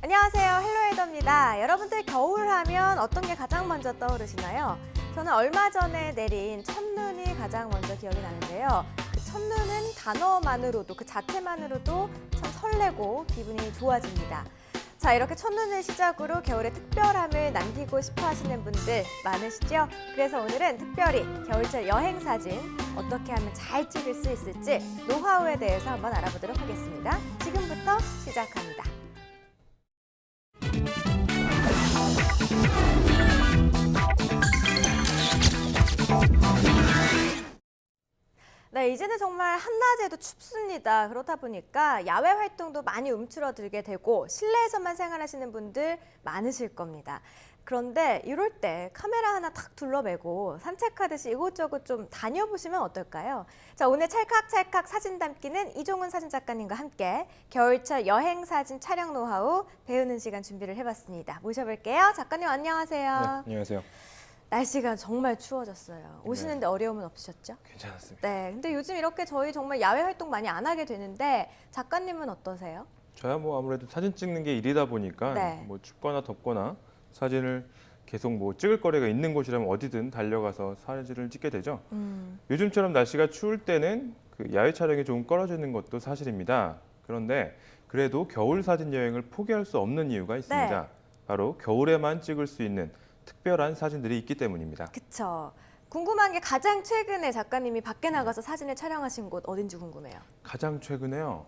안녕하세요, 헬로에더입니다. 여러분들 겨울 하면 어떤 게 가장 먼저 떠오르시나요? 저는 얼마 전에 내린 첫눈이 가장 먼저 기억이 나는데요. 그 첫눈은 단어만으로도, 그 자체만으로도 참 설레고 기분이 좋아집니다. 자, 이렇게 첫눈을 시작으로 겨울의 특별함을 남기고 싶어 하시는 분들 많으시죠? 그래서 오늘은 특별히 겨울철 여행 사진 어떻게 하면 잘 찍을 수 있을지 노하우에 대해서 한번 알아보도록 하겠습니다. 지금부터 시작합니다. 네, 이제는 정말 한낮에도 춥습니다. 그렇다 보니까 야외 활동도 많이 움츠러들게 되고 실내에서만 생활하시는 분들 많으실 겁니다. 그런데 이럴 때 카메라 하나 탁 둘러매고 산책하듯이 이곳저곳 좀 다녀보시면 어떨까요? 자, 오늘 찰칵찰칵 사진 담기는 이종훈 사진 작가님과 함께 겨울철 여행 사진 촬영 노하우 배우는 시간 준비를 해봤습니다. 모셔볼게요. 작가님 안녕하세요. 네, 안녕하세요. 날씨가 정말 추워졌어요. 오시는데 어려움은 없으셨죠? 괜찮았습니다. 네, 근데 요즘 이렇게 저희 정말 야외 활동 많이 안 하게 되는데 작가님은 어떠세요? 저야 뭐 아무래도 사진 찍는 게 일이다 보니까 네. 뭐 춥거나 덥거나 사진을 계속 뭐 찍을 거리가 있는 곳이라면 어디든 달려가서 사진을 찍게 되죠. 요즘처럼 날씨가 추울 때는 그 야외 촬영이 조금 꺼려지는 것도 사실입니다. 그런데 그래도 겨울 사진 여행을 포기할 수 없는 이유가 있습니다. 네. 바로 겨울에만 찍을 수 있는 특별한 사진들이 있기 때문입니다. 그쵸. 궁금한 게 가장 최근에 작가님이 밖에 나가서 사진을 촬영하신 곳 어딘지 궁금해요. 가장 최근에요.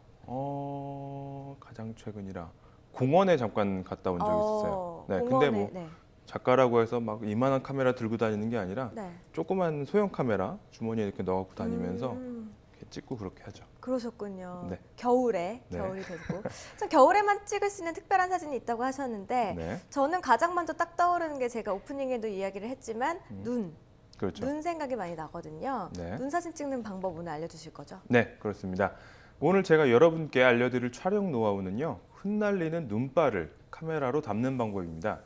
가장 최근이라 공원에 잠깐 갔다 온 적이 있었어요. 네, 근데 공원에, 뭐 네. 작가라고 해서 막 이만한 카메라 들고 다니는 게 아니라 네. 조그만 소형 카메라 주머니에 이렇게 넣어갖고 다니면서 이렇게 찍고 그렇게 하죠. 그러셨군요. 네. 겨울에, 네. 겨울이 되고. 전 겨울에만 찍을 수 있는 특별한 사진이 있다고 하셨는데 네, 저는 가장 먼저 딱 떠오르는 게 제가 오프닝에도 이야기를 했지만 눈. 그렇죠. 눈 생각이 많이 나거든요. 네. 눈 사진 찍는 방법 오늘 알려주실 거죠? 네, 그렇습니다. 오늘 제가 여러분께 알려드릴 촬영 노하우는요, 흩날리는 눈발을 카메라로 담는 방법입니다.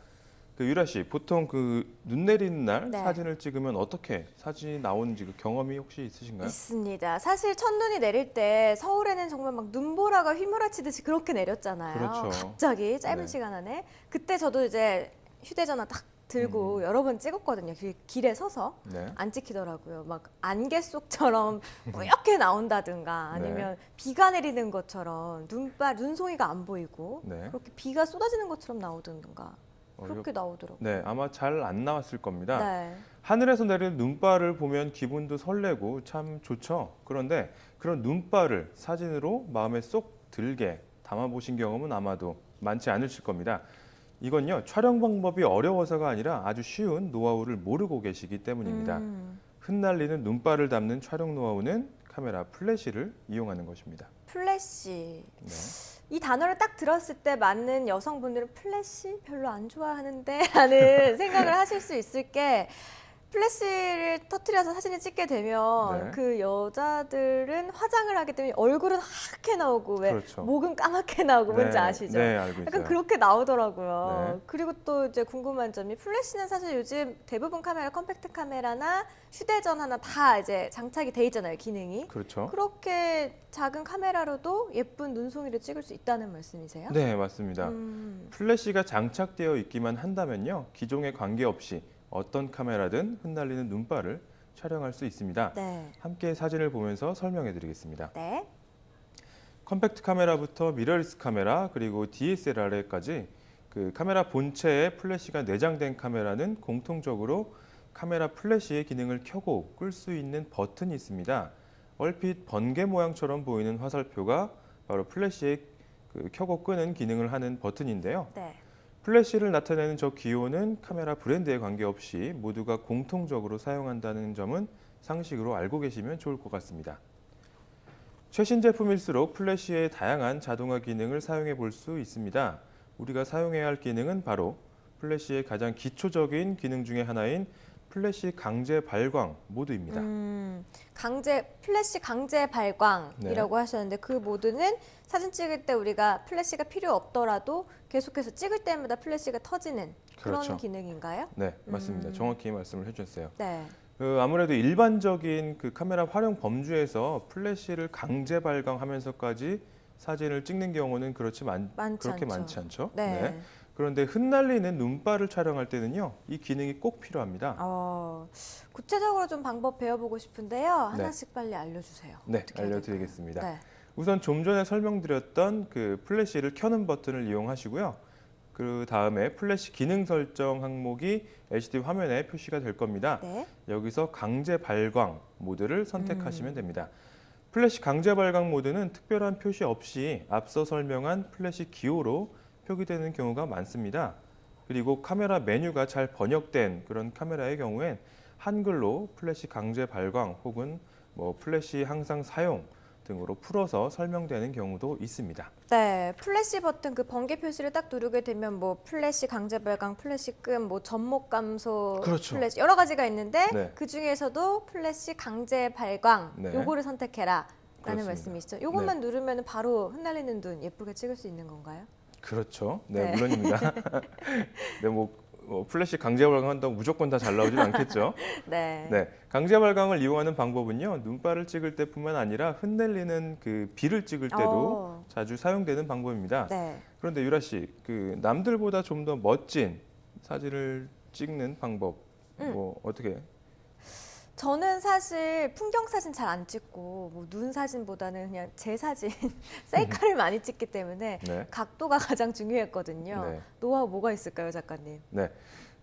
그 유라 씨, 보통 그 눈 내리는 날 네. 사진을 찍으면 어떻게 사진이 나오는지 그 경험이 혹시 있으신가요? 있습니다. 사실 첫눈이 내릴 때 서울에는 정말 막 눈보라가 휘몰아치듯이 그렇게 내렸잖아요. 그렇죠. 갑자기 짧은 네. 시간 안에. 그때 저도 이제 휴대전화 딱 들고 여러 번 찍었거든요. 길에 서서. 네. 안 찍히더라고요. 막 안개 속처럼 뿌옇게 나온다든가 아니면 네. 비가 내리는 것처럼 눈송이가 안 보이고 네. 그렇게 비가 쏟아지는 것처럼 나오든가 이거- 그렇게 나오더라고요. 네, 아마 잘 안 나왔을 겁니다. 네. 하늘에서 내리는 눈발을 보면 기분도 설레고 참 좋죠. 그런데 그런 눈발을 사진으로 마음에 쏙 들게 담아보신 경험은 아마도 많지 않으실 겁니다. 이건요, 촬영 방법이 어려워서가 아니라 아주 쉬운 노하우를 모르고 계시기 때문입니다. 흩날리는 눈발을 담는 촬영 노하우는 카메라 플래시를 이용하는 것입니다. 플래시. 네. 이 단어를 딱 들었을 때 많은 여성분들은 플래시 별로 안 좋아하는데 라는 생각을 하실 수 있을 게 플래시를 터트려서 사진을 찍게 되면 네. 그 여자들은 화장을 하기 때문에 얼굴은 하얗게 나오고 왜 그렇죠. 목은 까맣게 나오고 뭔지 네, 아시죠? 네, 알고 약간 있어요. 그렇게 나오더라고요. 네. 그리고 또 이제 궁금한 점이 플래시는 사실 요즘 대부분 카메라, 컴팩트 카메라나 휴대전화나 다 이제 장착이 돼 있잖아요, 기능이. 그렇죠. 그렇게 작은 카메라로도 예쁜 눈송이를 찍을 수 있다는 말씀이세요? 네, 맞습니다. 음, 플래시가 장착되어 있기만 한다면요, 기종에 관계없이 어떤 카메라든 흩날리는 눈발을 촬영할 수 있습니다. 네. 함께 사진을 보면서 설명해 드리겠습니다. 네. 컴팩트 카메라부터 미러리스 카메라 그리고 DSLR까지 그 카메라 본체에 플래시가 내장된 카메라는 공통적으로 카메라 플래시의 기능을 켜고 끌 수 있는 버튼이 있습니다. 얼핏 번개 모양처럼 보이는 화살표가 바로 플래시의 그 켜고 끄는 기능을 하는 버튼인데요. 네. 플래시를 나타내는 저 기호는 카메라 브랜드에 관계없이 모두가 공통적으로 사용한다는 점은 상식으로 알고 계시면 좋을 것 같습니다. 최신 제품일수록 플래시의 다양한 자동화 기능을 사용해 볼 수 있습니다. 우리가 사용해야 할 기능은 바로 플래시의 가장 기초적인 기능 중에 하나인 플래시 강제 발광 모드입니다. 플래시 강제 발광이라고 하셨는데 그 모드는 사진 찍을 때 우리가 플래시가 필요 없더라도 계속해서 찍을 때마다 플래시가 터지는 그런 그렇죠. 기능인가요? 네, 맞습니다. 정확히 말씀을 해주셨어요. 네. 아무래도 일반적인 그 카메라 활용 범주에서 플래시를 강제 발광하면서까지 사진을 찍는 경우는 그렇게 않죠. 많지 않죠. 네. 그런데 흩날리는 눈발을 촬영할 때는요, 이 기능이 꼭 필요합니다. 구체적으로 좀 방법 배워보고 싶은데요. 네. 하나씩 빨리 알려주세요. 네, 어떻게 해야 알려드리겠습니다. 될까요? 네. 우선 좀 전에 설명드렸던 그 플래시를 켜는 버튼을 이용하시고요. 그 다음에 플래시 기능 설정 항목이 LCD 화면에 표시가 될 겁니다. 네. 여기서 강제 발광 모드를 선택하시면 됩니다. 플래시 강제 발광 모드는 특별한 표시 없이 앞서 설명한 플래시 기호로 표기되는 경우가 많습니다. 그리고 카메라 메뉴가 잘 번역된 그런 카메라의 경우엔 한글로 플래시 강제 발광 혹은 뭐 플래시 항상 사용 등으로 풀어서 설명되는 경우도 있습니다. 네, 플래시 버튼 그 번개 표시를 딱 누르게 되면 뭐 플래시 강제 발광, 플래시 끔, 뭐 전목 감소, 그렇죠. 플래시 여러 가지가 있는데 네. 그 중에서도 플래시 강제 발광 네. 요거를 선택해라 라는 그렇습니다. 말씀이시죠. 요것만 누르면 바로 흩날리는 눈 예쁘게 찍을 수 있는 건가요? 그렇죠. 네, 네. 물론입니다. 네, 플래시 강제 발광한다고 무조건 다 잘 나오진 않겠죠. 네. 네, 강제 발광을 이용하는 방법은요, 눈발을 찍을 때뿐만 아니라 흩날리는 그 비를 찍을 때도 자주 사용되는 방법입니다. 네. 그런데 유라 씨, 그 남들보다 좀 더 멋진 사진을 찍는 방법, 뭐 어떻게? 저는 사실 풍경 사진 잘 안 찍고 뭐 눈 사진보다는 그냥 제 사진 셀카를 많이 찍기 때문에 네. 각도가 가장 중요했거든요. 네. 노하우 뭐가 있을까요, 작가님? 네.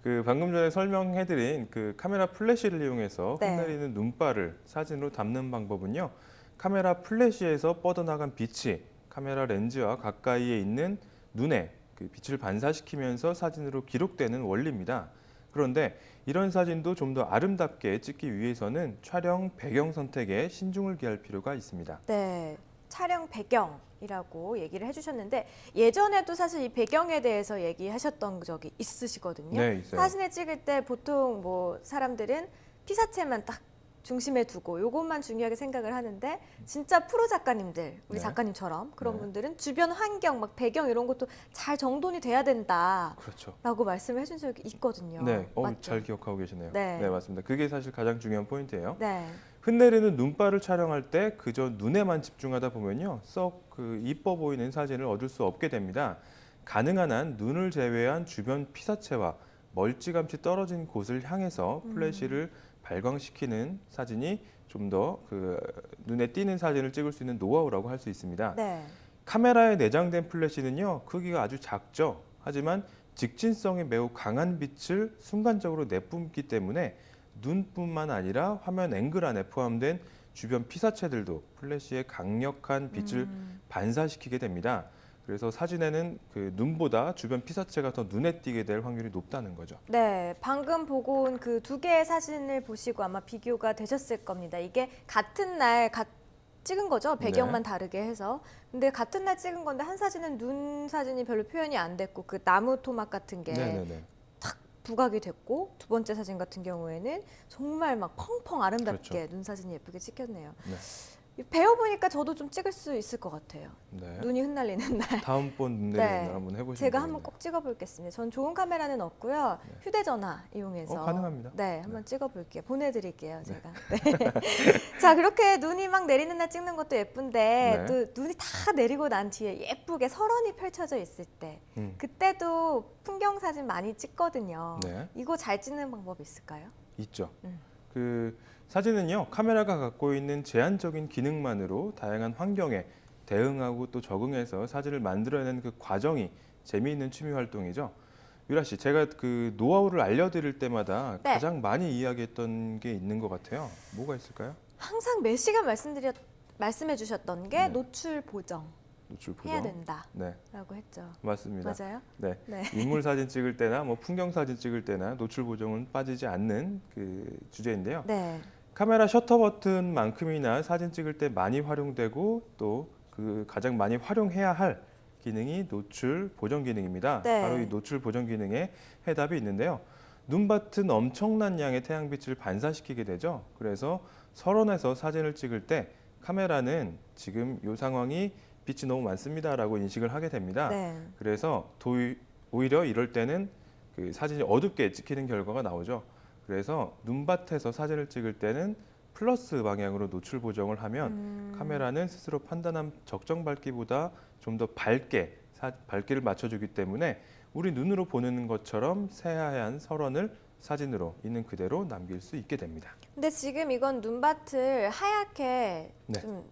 그 방금 전에 설명해드린 그 카메라 플래시를 이용해서 네. 흩날리는 눈발을 사진으로 담는 방법은요. 카메라 플래시에서 뻗어나간 빛이 카메라 렌즈와 가까이에 있는 눈에 그 빛을 반사시키면서 사진으로 기록되는 원리입니다. 그런데 이런 사진도 좀 더 아름답게 찍기 위해서는 촬영 배경 선택에 신중을 기할 필요가 있습니다. 네, 촬영 배경이라고 얘기를 해주셨는데 예전에도 사실 이 배경에 대해서 얘기하셨던 적이 있으시거든요. 네, 있어요. 사진을 찍을 때 보통 뭐 사람들은 피사체만 딱 중심에 두고 요것만 중요하게 생각을 하는데 진짜 프로 작가님들, 우리 네. 작가님처럼 그런 네. 분들은 주변 환경, 막 배경 이런 것도 잘 정돈이 돼야 된다라고 그렇죠. 말씀을 해준 적이 있거든요. 네, 맞죠? 잘 기억하고 계시네요. 네. 네, 맞습니다. 그게 사실 가장 중요한 포인트예요. 네. 흩내리는 눈발을 촬영할 때 그저 눈에만 집중하다 보면요, 썩 그 이뻐 보이는 사진을 얻을 수 없게 됩니다. 가능한 한 눈을 제외한 주변 피사체와 멀찌감치 떨어진 곳을 향해서 플래시를 발광시키는 사진이 좀 더 그 눈에 띄는 사진을 찍을 수 있는 노하우라고 할 수 있습니다. 네. 카메라에 내장된 플래시는요, 크기가 아주 작죠. 하지만 직진성이 매우 강한 빛을 순간적으로 내뿜기 때문에 눈뿐만 아니라 화면 앵글 안에 포함된 주변 피사체들도 플래시의 강력한 빛을 반사시키게 됩니다. 그래서 사진에는 그 눈보다 주변 피사체가 더 눈에 띄게 될 확률이 높다는 거죠. 네, 방금 보고 온 그 두 개의 사진을 보시고 아마 비교가 되셨을 겁니다. 이게 같은 날 찍은 거죠. 배경만 다르게 해서. 근데 같은 날 찍은 건데 한 사진은 눈 사진이 별로 표현이 안 됐고 그 나무 토막 같은 게 네네네. 부각이 됐고 두 번째 사진 같은 경우에는 정말 막 펑펑 아름답게 그렇죠. 눈 사진이 예쁘게 찍혔네요. 네. 배워보니까 저도 좀 찍을 수 있을 것 같아요. 네. 눈이 흩날리는 날. 다음번 눈 네. 내리는 날 한번 해보시면 제가 되겠네요. 한번 꼭 찍어볼겠습니다. 전 좋은 카메라는 없고요. 휴대전화 이용해서 가능합니다. 네, 한번 찍어볼게요. 보내드릴게요, 제가. 네. 자, 그렇게 눈이 막 내리는 날 찍는 것도 예쁜데 네. 또 눈이 다 내리고 난 뒤에 예쁘게 설원이 펼쳐져 있을 때 그때도 풍경 사진 많이 찍거든요. 네. 이거 잘 찍는 방법 있을까요? 있죠. 음. 그 사진은요, 카메라가 갖고 있는 제한적인 기능만으로 다양한 환경에 대응하고 또 적응해서 사진을 만들어내는 그 과정이 재미있는 취미 활동이죠. 유라 씨, 제가 그 노하우를 알려드릴 때마다 네. 가장 많이 이야기했던 게 있는 것 같아요. 뭐가 있을까요? 항상 몇 시간 말씀해 주셨던 게 네. 노출 보정 노출 보정. 해야 된다라고 네, 했죠. 맞습니다. 맞아요? 네. 네. 인물 사진 찍을 때나 뭐 풍경 사진 찍을 때나 노출 보정은 빠지지 않는 그 주제인데요. 네. 카메라 셔터 버튼만큼이나 사진 찍을 때 많이 활용되고 또 그 가장 많이 활용해야 할 기능이 노출 보정 기능입니다. 네. 바로 이 노출 보정 기능에 해답이 있는데요. 눈밭은 엄청난 양의 태양빛을 반사시키게 되죠. 그래서 설원에서 사진을 찍을 때 카메라는 지금 이 상황이 빛이 너무 많습니다라고 인식을 하게 됩니다. 네. 그래서 오히려 이럴 때는 그 사진이 어둡게 찍히는 결과가 나오죠. 그래서 눈밭에서 사진을 찍을 때는 플러스 방향으로 노출 보정을 하면 카메라는 스스로 판단한 적정 밝기보다 좀 더 밝게 밝기를 맞춰주기 때문에 우리 눈으로 보는 것처럼 새하얀 설원을 사진으로 있는 그대로 남길 수 있게 됩니다. 근데 지금 이건 눈밭을 하얗게 네. 좀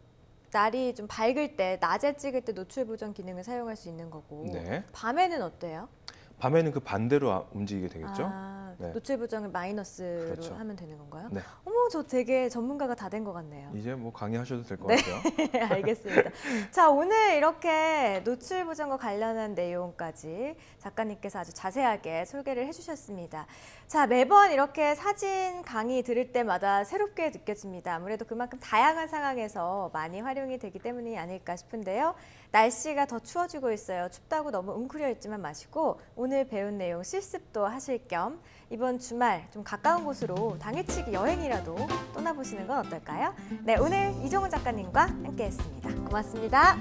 날이 좀 밝을 때, 낮에 찍을 때 노출 보정 기능을 사용할 수 있는 거고 네. 밤에는 어때요? 밤에는 그 반대로 움직이게 되겠죠. 아, 네. 노출 보정을 마이너스로 그렇죠. 하면 되는 건가요? 네. 어머, 저 되게 전문가가 다 된 것 같네요. 이제 뭐 강의하셔도 될 것 네. 같아요. 알겠습니다. 자, 오늘 이렇게 노출 보정과 관련한 내용까지 작가님께서 아주 자세하게 소개를 해주셨습니다. 자, 매번 이렇게 사진 강의 들을 때마다 새롭게 느껴집니다. 아무래도 그만큼 다양한 상황에서 많이 활용이 되기 때문이 아닐까 싶은데요. 날씨가 더 추워지고 있어요. 춥다고 너무 웅크려 있지만 마시고 오늘 배운 내용 실습도 하실 겸 이번 주말 좀 가까운 곳으로 당일치기 여행이라도 떠나보시는 건 어떨까요? 네, 오늘 이종훈 작가님과 함께했습니다. 고맙습니다.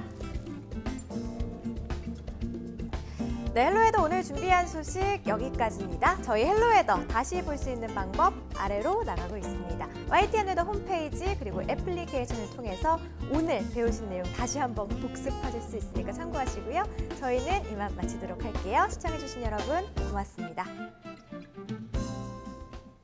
네, 헬로헤더 오늘 준비한 소식 여기까지입니다. 저희 헬로헤더 다시 볼 수 있는 방법 아래로 나가고 있습니다. YTN 웨더 홈페이지 그리고 애플리케이션을 통해서 오늘 배우신 내용 다시 한번 복습하실 수 있으니까 참고하시고요. 저희는 이만 마치도록 할게요. 시청해주신 여러분 고맙습니다.